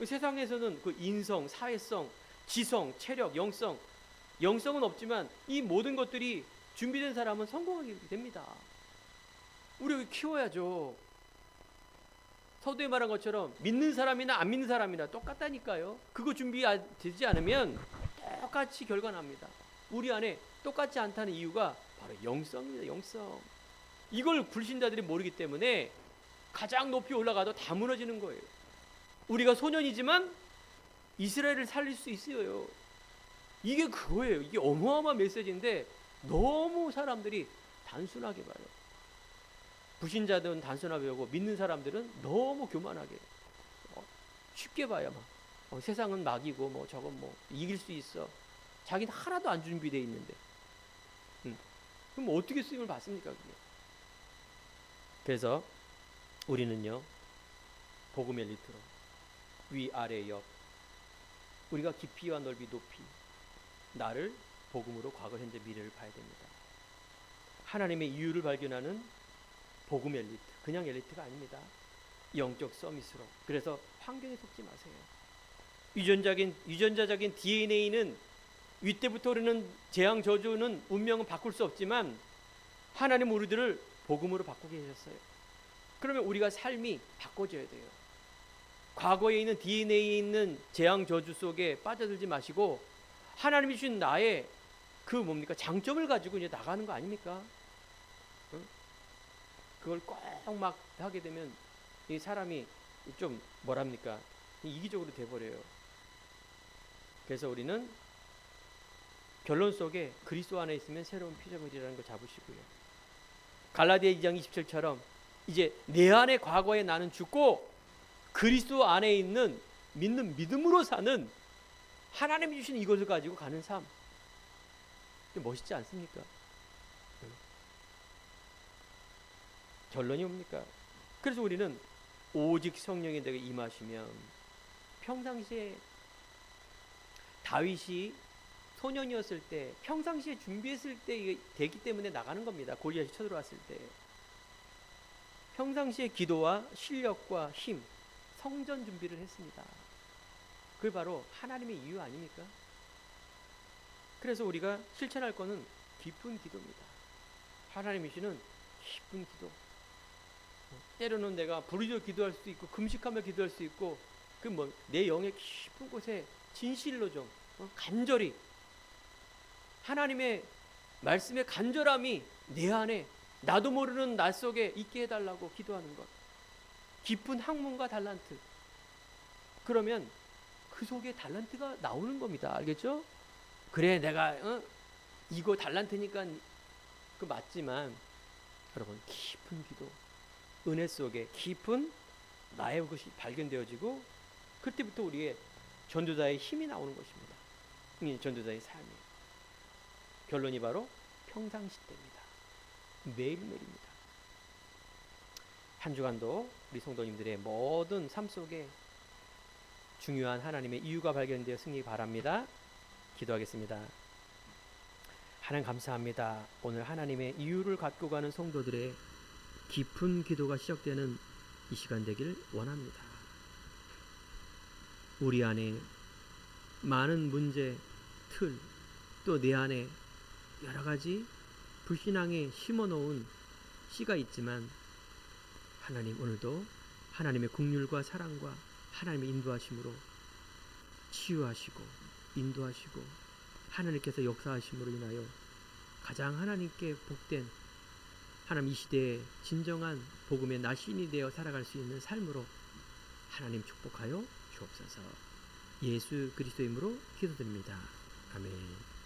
세상에서는 그 인성, 사회성, 지성, 체력, 영성은 없지만 이 모든 것들이 준비된 사람은 성공하게 됩니다. 우리가 키워야죠. 서두에 말한 것처럼 믿는 사람이나 안 믿는 사람이나 똑같다니까요. 그거 준비되지 않으면 똑같이 결과 납니다. 우리 안에 똑같지 않다는 이유가 바로 영성입니다. 영성. 이걸 불신자들이 모르기 때문에 가장 높이 올라가도 다 무너지는 거예요. 우리가 소년이지만 이스라엘을 살릴 수 있어요. 이게 그거예요. 이게 어마어마한 메시지인데 너무 사람들이 단순하게 봐요. 불신자들은 단순하게 보고 믿는 사람들은 너무 교만하게 쉽게 봐요. 세상은 막이고 저건 이길 수 있어. 자기는 하나도 안 준비되어 있는데 그럼 어떻게 쓰임을 받습니까? 그게. 그래서 우리는요 복음의 리트로 위 아래 옆, 우리가 깊이와 넓이 높이 나를 복음으로 과거 현재 미래를 봐야 됩니다. 하나님의 이유를 발견하는 복음 엘리트, 그냥 엘리트가 아닙니다. 영적 서밋으로. 그래서 환경에 속지 마세요. 유전자적인 DNA는 윗때부터 오르는 재앙 저주는 운명은 바꿀 수 없지만 하나님 우리들을 복음으로 바꾸게 하셨어요. 그러면 우리가 삶이 바꿔져야 돼요. 과거에 있는 DNA에 있는 재앙 저주 속에 빠져들지 마시고 하나님이 주신 나의 그 뭡니까? 장점을 가지고 이제 나가는 거 아닙니까? 응? 그걸 꼭 막 하게 되면 이 사람이 좀 뭐랍니까? 이기적으로 돼버려요. 그래서 우리는 결론 속에 그리스도 안에 있으면 새로운 피조물이라는 걸 잡으시고요. 갈라디아 2장 27처럼 이제 내 안에 과거에 나는 죽고 그리스도 안에 있는 믿는 믿음으로 사는 하나님이 주신 이것을 가지고 가는 삶. 멋있지 않습니까? 결론이 뭡니까? 그래서 우리는 오직 성령이 내게 임하시면 평상시에 다윗이 소년이었을 때 평상시에 준비했을 때 되기 때문에 나가는 겁니다. 골리앗이 쳐들어왔을 때 평상시에 기도와 실력과 힘, 성전 준비를 했습니다. 그게 바로 하나님의 이유 아닙니까? 그래서 우리가 실천할 것은 깊은 기도입니다. 하나님이시는 깊은 기도. 때로는 내가 부르짖어 기도할 수도 있고 금식하며 기도할 수 있고 그 뭐 내 영의 깊은 곳에 진실로 좀 간절히 하나님의 말씀의 간절함이 내 안에 나도 모르는 나 속에 있게 해달라고 기도하는 것. 깊은 학문과 달란트. 그러면 그 속에 달란트가 나오는 겁니다. 알겠죠? 그래 내가 이거 달란트니까 그 맞지만 여러분 깊은 기도 은혜 속에 깊은 나의 것이 발견되어지고 그때부터 우리의 전도자의 힘이 나오는 것입니다. 이 전도자의 삶이에요. 결론이 바로 평상시 때입니다. 매일매일입니다. 한 주간도 우리 성도님들의 모든 삶 속에 중요한 하나님의 이유가 발견되어 승리 바랍니다. 기도하겠습니다. 하나님 감사합니다. 오늘 하나님의 이유를 갖고 가는 성도들의 깊은 기도가 시작되는 이 시간 되길 원합니다. 우리 안에 많은 문제, 틀, 또 내 안에 여러 가지 불신앙에 심어놓은 씨가 있지만 하나님 오늘도 하나님의 긍휼과 사랑과 하나님의 인도하심으로 치유하시고 인도하시고 하나님께서 역사하심으로 인하여 가장 하나님께 복된 하나님 이 시대의 진정한 복음의 나신이 되어 살아갈 수 있는 삶으로 하나님 축복하여 주옵소서. 예수 그리스도의 이름으로 기도드립니다. 아멘.